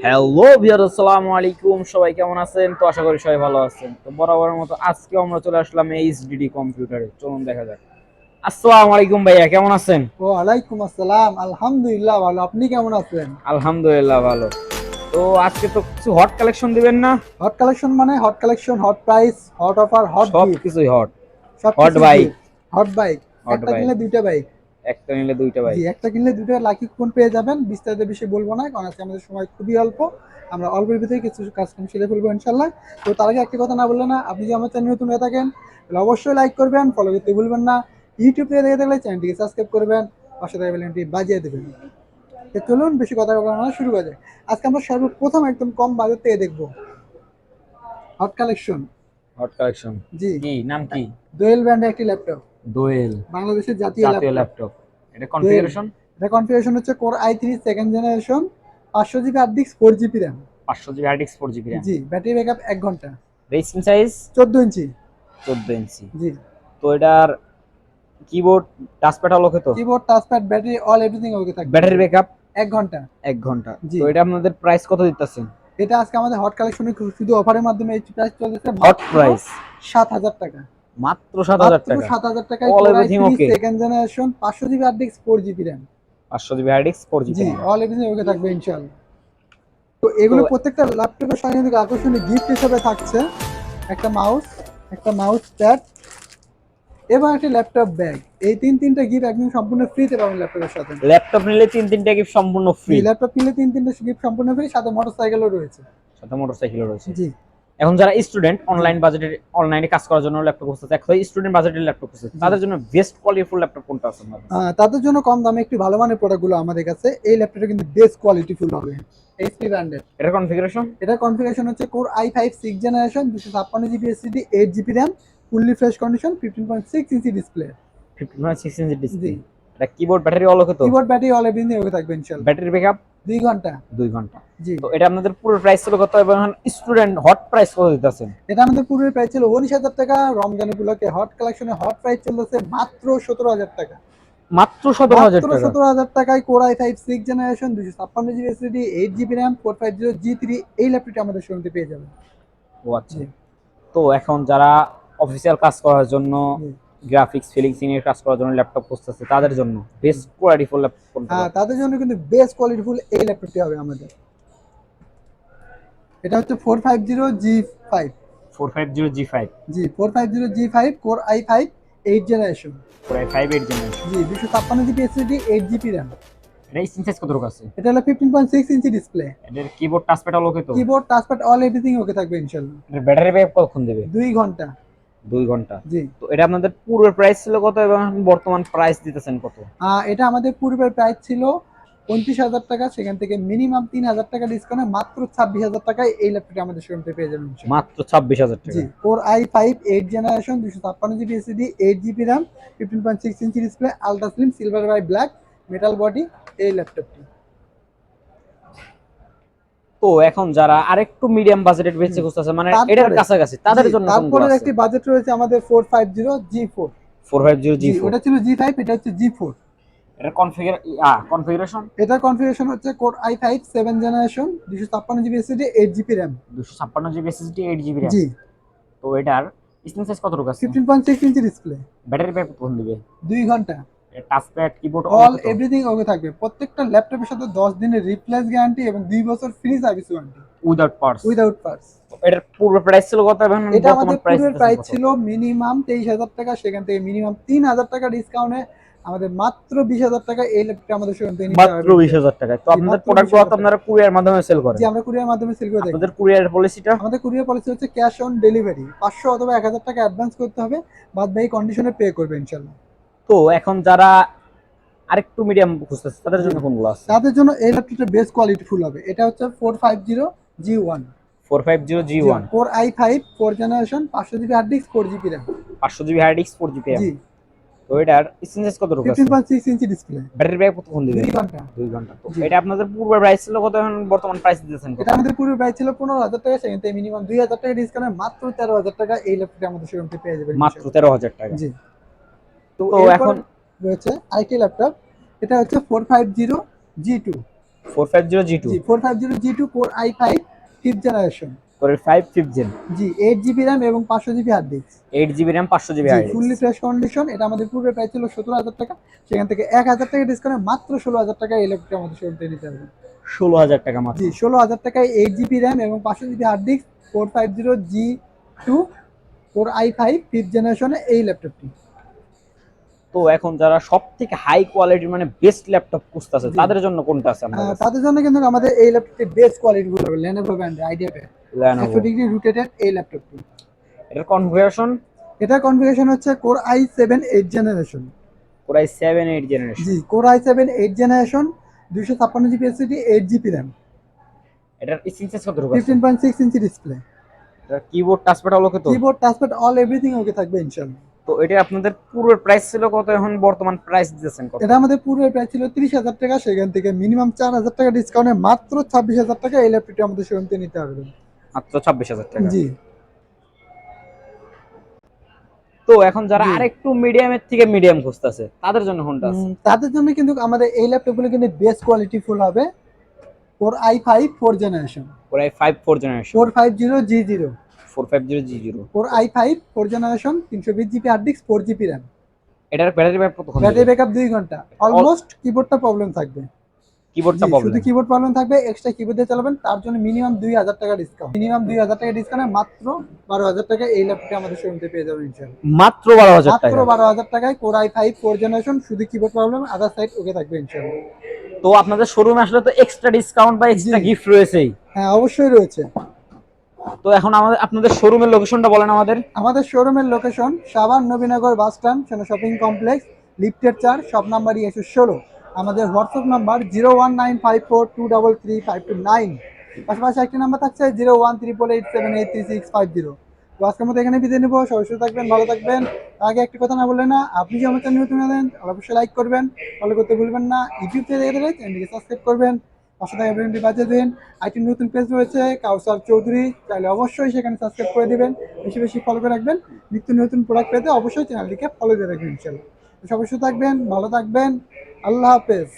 Hello viewer, আসসালামু আলাইকুম। সবাই কেমন আছেন? তো আশা করি সবাই ভালো আছেন। তো বরাবরের মতো আজকে আমরা চলে আসলাম এইচডিডি কম্পিউটারে। চলুন দেখা যাক। আসসালামু আলাইকুম ভাইয়া, কেমন আছেন? ওয়ালাইকুম আসসালাম, আলহামদুলিল্লাহ ভালো। আপনি কেমন আছেন? আলহামদুলিল্লাহ ভালো। তো আজকে তো কিছু হট কালেকশন দিবেন না? হট কালেকশন মানে hot collection, hot price, hot offer, hot সব গিফট, কিছুই হট। হট সবকিছুই bike. Gift. Hot bike, hot একটা বাইক, কিনলে দুইটা বাইক। একটা নিলে দুইটা জি, বাইক। একটা কিনলে দুইটা লাকি কুপন পেয়ে যাবেন। বিস্তারিত বিষয় বলবো না, কারণ আজকে আমাদের সময় খুবই অল্প। আমরা অল্পের ভিতরে কিছু কাজ কাম সেরে ফেলবো ইনশাল্লাহ। তো তার আগে একটি কথা না বললে না, আপনি যদি আমার চ্যানেল নতুন হয়ে থাকেন তাহলে অবশ্যই লাইক করবেন, ফলো করতে ভুলবেন না। ইউটিউব থেকে দেখে থাকলে চ্যানেলটিকে সাবস্ক্রাইব করবেন, পাশে থাকা বেলটি বাজিয়ে দেবেন। তো চলুন বেশি কথা বলবো না, শুরু করা যায়। আজকে আমরা সর্বপ্রথম একদম কম বাজেট থেকে দেখবো হট কালেকশন। Hot collection. জি, কি নাম কি? দোয়েল ব্র্যান্ডের একটি ল্যাপটপ, দোয়েল। বাংলাদেশের জাতীয় জাতীয় ল্যাপটপ। ল্যাপটপ। এটা দোয়েল, কনফিগারেশন? এটা কনফিগারেশন হচ্ছে core i3 second generation, 500 GB hard disk, 4 GB RAM. 500 GB hard disk, 4 GB RAM. জি, ব্যাটারি ব্যাকআপ 1 ঘন্টা। রেজিস্ট্রেশন সাইজ 14 ইঞ্চি। 14 ইঞ্চি। জি, তো এটার কিবোর্ড টাচপ্যাড অলোকে তো? Keyboard, touchpad, battery, all everything okay থাকবে ব্যাটারি ইনশাআল্লাহ। ব্যাকআপ 1 ঘন্টা। 1 ঘন্টা। জি, তো এটা আপনাদের প্রাইস কত দিতেছেন? এটা আজকে আমাদের হট কালেকশনে শুধু অফারের মাধ্যমে এই প্রাইস চলতেছে হট মাত্র প্রাইস 7,000 টাকা। মাত্র 7,000 মাত্র টাকা 7,000 টাকায় all core everything i3 okay. Second generation, 500 GB hard disk, 4 GB RAM. 500 GB hard disk, 4 GB জি, র্যাম। অল এভরিথিং ওকে থাকবে ইনশাআল্লাহ। তো তো এগুলো প্রত্যেকটা ল্যাপটপের সঙ্গে কিন্তু আকর্ষণীয় গিফট হিসেবে থাকছে একটা মাউস, একটা মাউস প্যাড এবং একটা ল্যাপটপ ব্যাগ। এই তিনটা গিফট একদম সম্পূর্ণ ফ্রিতে পাবেন ল্যাপটপের সাথে। ল্যাপটপ নিলে তিনটা গিফট সম্পূর্ণ জি, ফ্রি। ল্যাপটপ কিনলে তিনটা গিফট সম্পূর্ণ ফ্রি, সাথে মোটরসাইকেলও রয়েছে। সাথে মোটরসাইকেল রয়েছে। জি, এখন যারা স্টুডেন্ট, জি, অনলাইন বাজেটে অনলাইনে কাজ করার জন্য ল্যাপটপ খুঁজতেছে, এখন স্টুডেন্ট বাজেটের ল্যাপটপ খুঁজতেছে, জি। তাদের জন্য বেস্ট কোয়ালিটিফুল ল্যাপটপ কোনটা আছে আপনার কাছে? তাদের জন্য কম দামে একটু ভালো মানের প্রোডাক্টগুলো আমাদের কাছে। এই ল্যাপটপটা কিন্তু বেস্ট কোয়ালিটিফুল হবে, এইচপি ব্র্যান্ডের। এটা কনফিগারেশন? এটার কনফিগারেশন হচ্ছে core i5 six generation, 256 GB SSD, 8 GB RAM, fully fresh condition, 15.6 inch display. 15.6 ইঞ্চি জি, ডিসপ্লে। এটা কিবোর্ড ব্যাটারি অলোকে তো? Keyboard, battery all everything okay থাকবে ইনশাআল্লাহ। ব্যাটারি ব্যাকআপ 2 ঘন্টা। 2 ঘন্টা। জি, তো এটা আপনাদের পুরো প্রাইস ছিল কত, এবং স্টুডেন্ট হট প্রাইস কত দিতেছেন? এটা আমাদের পূর্বের প্রাইস ছিল 19,000 টাকা। রমজান উপলক্ষে হট কালেকশনে হট প্রাইস চলতেছে মাত্র 17,000 টাকা। মাত্র 17,000 মাত্র টাকা 17,000 টাকায় core i5 six generation, 256 GB SSD, 8 GB RAM, 450G3 এই ল্যাপটপটি আমাদের শোরুমে পেয়ে যাবেন। ও আচ্ছা। জি, তো এখন যারা অফিসিয়াল কাজ করার জন্য, জি। গ্রাফিক্স ফিলিংসিং এর কাজ করার জন্য ল্যাপটপ খুঁজতেছে, তাদের জন্য বেস্ট কোয়ালিটি ফুল ল্যাপটপ কোনটা হ্যাঁ, পাবে? তাদের জন্য কিন্তু বেস্ট কোয়ালিটিফুল এই ল্যাপটপটি হবে আমাদের। এটা হচ্ছে 450G5। 450G5। জি, 450G5 কোর i5 8 জেনারেশন। পুরো 5/8 জেনারেশন। জি, 256 জিবি এসএসডি, 8 জিবি র্যাম। এটা স্ক্রিন সাইজ কত আছে? এটা হলো 15.6 ইঞ্চি ডিসপ্লে। এটার কিবোর্ড টাচপ্যাড অল ওকে তো? Keyboard, touchpad, all everything okay থাকবে ইনশাআল্লাহ। এটার ব্যাটারি ব্যাকআপ কতক্ষণ দেবে? 2 ঘন্টা। 2 ঘন্টা। জি, তো এটা আপনাদের পূর্বের প্রাইস ছিল কত, এবং এখন বর্তমান প্রাইস দিতেছেন কত? এটা আমাদের পূর্বের প্রাইস ছিল 29,000 টাকা, সেখান থেকে মিনিমাম 3,000 টাকা ডিসকাউন্টে মাত্র 26,000 টাকায় এই ল্যাপটপটি আমাদের শোরুম থেকে পেয়ে যাবেন ইনশাআল্লাহ। মাত্র 26,000 জি, টাকা core i5 8 generation, 256 GB SSD, 8 GB RAM, 15.6 inch display, ultra slim silver by black metal body এই ল্যাপটপটি। তো এখন যারা আরেকটু মিডিয়াম বাজেটের বেঁচে খুঁজতেছে, মানে এটার তারপরে, কাছাকাছি, জি, তাদের জন্য কোনগুলো তারপরের আছে? একটি বাজেট রয়েছে আমাদের 450G4। জি, 450G4। ওটা ছিল জি5, এটা হচ্ছে জি4। এটা কনফিগারেশন? এটার কনফিগারেশন হচ্ছে core i5 seven generation, 256 GB SSD, 8 GB RAM. 256 GB SSD, 8 GB RAM. জি, তো এটার স্ক্রিন সাইজ কতটুকু আছে? 15.6 ইঞ্চি ডিসপ্লে। ব্যাটারি ব্যাকআপ কতক্ষণ দিবে? 2 ঘন্টা। Touchpad keyboard all all okay তো? এভরিথিং ওকে থাকবে। প্রত্যেকটা ল্যাপটপের সাথে 10 দিনের রিপ্লেস গ্যারান্টি এবং 2 বছর free service warranty without parts. Without parts. এটার পূর্ব প্রাইস ছিল কত, এবং এটা বর্তমান আমাদের প্রাইস পূর্বের দিতেছেন প্রাইস কত? ছিল মিনিমাম 23,000 টাকা, সেখান থেকে মিনিমাম 3,000 টাকা ডিসকাউন্টে আমাদের মাত্র 20,000 টাকা এই ল্যাপটপটা আমাদের শোরুম থেকে নিতে মাত্র পারবেন। 20,000 টাকায়। তো জি, আপনাদের মাত্র প্রোডাক্ট গুলো তো 20,000 টাকা। আপনারা কুরিয়ার মাধ্যমে সেল জি, করেন। আমরা কুরিয়ার মাধ্যমে সেল করে থাকি। আপনাদের কুরিয়ার পলিসিটা? আমাদের কুরিয়ার পলিসি হচ্ছে ক্যাশ অন ডেলিভারি, 500 অথবা 1,000 টাকা অ্যাডভান্স করতে হবে, বাদ বাকি কন্ডিশনে পে করবে ইনশাল্লাহ। তো এখন যারা আরেকটু মিডিয়াম খুঁজতেছে, তাদের জি, জন্য কোনগুলো আছে? তাদের জন্য এই ল্যাপটপটা বেস্ট কোয়ালিটি ফুল হবে। এটা হচ্ছে 450G1। জি, 450G1। Core i5 four generation, 500 GB hard disk, 4 GB RAM. 500 GB hard disk, 4 GB RAM. জি, তো এটার স্ক্রিন সাইজ কতটুকু আছে? 15.6 ইঞ্চি ডিসপ্লে। ব্যাটারি ব্যাকআপ কতক্ষণ দিবে? 2 ঘন্টা। 2 ঘন্টা। তো জি, এটা আপনাদের পূর্বের প্রাইস ছিল কত, এখন বর্তমান প্রাইস দিতেছেন কত? এটা আমাদের পূর্বে প্রাইস ছিল 15,000 টাকা, সেখান থেকে মিনিমাম 2,000 টাকা ডিসকাউন্টে মাত্র 13,000 টাকা এই ল্যাপটপটি আমাদের শোরুম থেকে পেয়ে যাবেন মাত্র ইনশাল্লাহ। 13,000 টাকা। জি, তো তো এরপর এখন রয়েছে আরেকটি ল্যাপটপ। এটা হচ্ছে 450G2। 450G2 জি 450G2 core i5 5th generation. Core i5 5th gen, জি 8 জিবি র্যাম এবং 500 GB hard disk. 8 GB RAM 500 GB জি hard disk. Fully fresh condition. এটা আমাদের পূর্বে প্রাইস ছিল 17,000 টাকা, সেখান থেকে 1,000 টাকা ডিসকাউন্টে মাত্র 16,000 টাকায় এই ল্যাপটপটি আমাদের শোরুম থেকে নিতে হবে। 16,000 টাকা মাত্র। জি 16,000 টাকায় 8 জিবি র্যাম এবং 500 GB hard disk 450G2 core i5 5th জেনারেশনে এই ল্যাপটপটি। তো এখন যারা সবথেকে হাই কোয়ালিটির মানে বেস্ট ল্যাপটপ খুঁজতেছে জি। তাদের জন্য কোনটা আছে আপনার কাছে? তাদের জন্য কিন্তু আমাদের এই ল্যাপটপটি বেস্ট কোয়ালিটি গুলো হবে Lenovo brand IdeaPad Lenovo। 100 degree rotated এই ল্যাপটপটি। এটার কনফিগারেশন এটার কনফিগারেশন হচ্ছে core i7 8 generation. Core i7 8 generation. জি core i7 8 generation 256 GB SSD 8 GB RAM এটার স্ক্রিন সাইজ কত আছে? 15.6 ইঞ্চি ডিসপ্লে। এটার কিবোর্ড টাচপ্যাড হলো কত? Keyboard touchpad all everything okay থাকবে ইনশাআল্লাহ। তো এটা আপনাদের পূর্বের প্রাইস ছিল কত, এখন বর্তমান প্রাইস দিতেছেন কত? এটা আমাদের পূর্বের প্রাইস ছিল 30,000 টাকা, সেখান থেকে মিনিমাম 4,000 টাকা ডিসকাউন্টে মাত্র 26,000 টাকা এই ল্যাপটপটি আমাদের শোরুম থেকে নিতে পারবেন। মাত্র 26,000 টাকা। জি তো এখন যারা জি। আরেকটু মিডিয়ামের থেকে মিডিয়াম খুঁজতেছে তাদের জন্য কোনটা আছে? তাদের জন্য কিন্তু আমাদের এই ল্যাপটপগুলো কিন্তু বেস্ট কোয়ালিটি ফুল হবে। Core i5 4 generation Core i5 4 generation, 450G0 450G0। Core i5 4 generation 320 GB hard disk 4 GB RAM. এটার ব্যাটারি ব্যাকআপ কতক্ষণ? ব্যাটারি ব্যাকআপ 2 ঘন্টা। অলমোস্ট কিবোর্ডটা প্রবলেম থাকবে। কিবোর্ডটা জি, প্রবলেম। শুধু কিবোর্ড প্রবলেম থাকবে, এক্সট্রা কিবোর্ড দিয়ে চালাবেন, তার জন্য মিনিমাম 2,000 টাকা ডিসকাউন্ট। মিনিমাম 2,000 টাকা ডিসকাউন্টে মাত্র 12,000 টাকা এই ল্যাপটপটি আমাদের শোরুম থেকে পেয়ে যাবেন ইনশাআল্লাহ। মাত্র 12,000 মাত্র টাকা। 12,000 টাকায় কোর i5 4 জেনারেশন, শুধু কিবোর্ড প্রবলেম, আদার সাইড ওকে থাকবে ইনশাআল্লাহ। তো আপনাদের শোরুমে আসলে তো এক্সট্রা ডিসকাউন্ট বা এক্সট্রা জি। গিফট রয়েছেই। হ্যাঁ অবশ্যই রয়েছে। তো এখন আমাদের আপনাদের শোরুমের লোকেশনটা বলেন আমাদের। আমাদের শোরুমের location Savar Nabinagar bus stand, সেনা শপিং কমপ্লেক্স, লিফটের 4, শপ নাম্বার 116। আমাদের হোয়াটসঅ্যাপ নাম্বার 01954233529। পাশাপাশি একটি নাম্বার থাকছে 01388783650। তো আজকের মতো এখানে বিদায় নেব। সবাই সুস্থ থাকবেন, ভালো থাকবেন। তার আগে একটি কথা না বললে না, আপনি যে আমার চ্যানেল নতুন আছেন অবশ্যই লাইক করবেন, ফলো করতে ভুলবেন না। ইউটিউব থেকে দেখে দেখে চ্যানেলটিকে সাবস্ক্রাইব করবেন, পাশে থাকা বেলটি বাজিয়ে দিন। আরেকটি নতুন পেজ রয়েছে কাউসার চৌধুরী, চাইলে অবশ্যই সেখানে সাবস্ক্রাইব করে দিবেন, বেশি বেশি ফলো করে রাখবেন। নিত্য নতুন প্রোডাক্ট পেতে অবশ্যই চ্যানেলটিকে ফলো দিয়ে রাখবেন ইনশাআল্লাহ। তো সবাই সুস্থ থাকবেন, ভালো থাকবেন, আল্লাহ হাফেজ।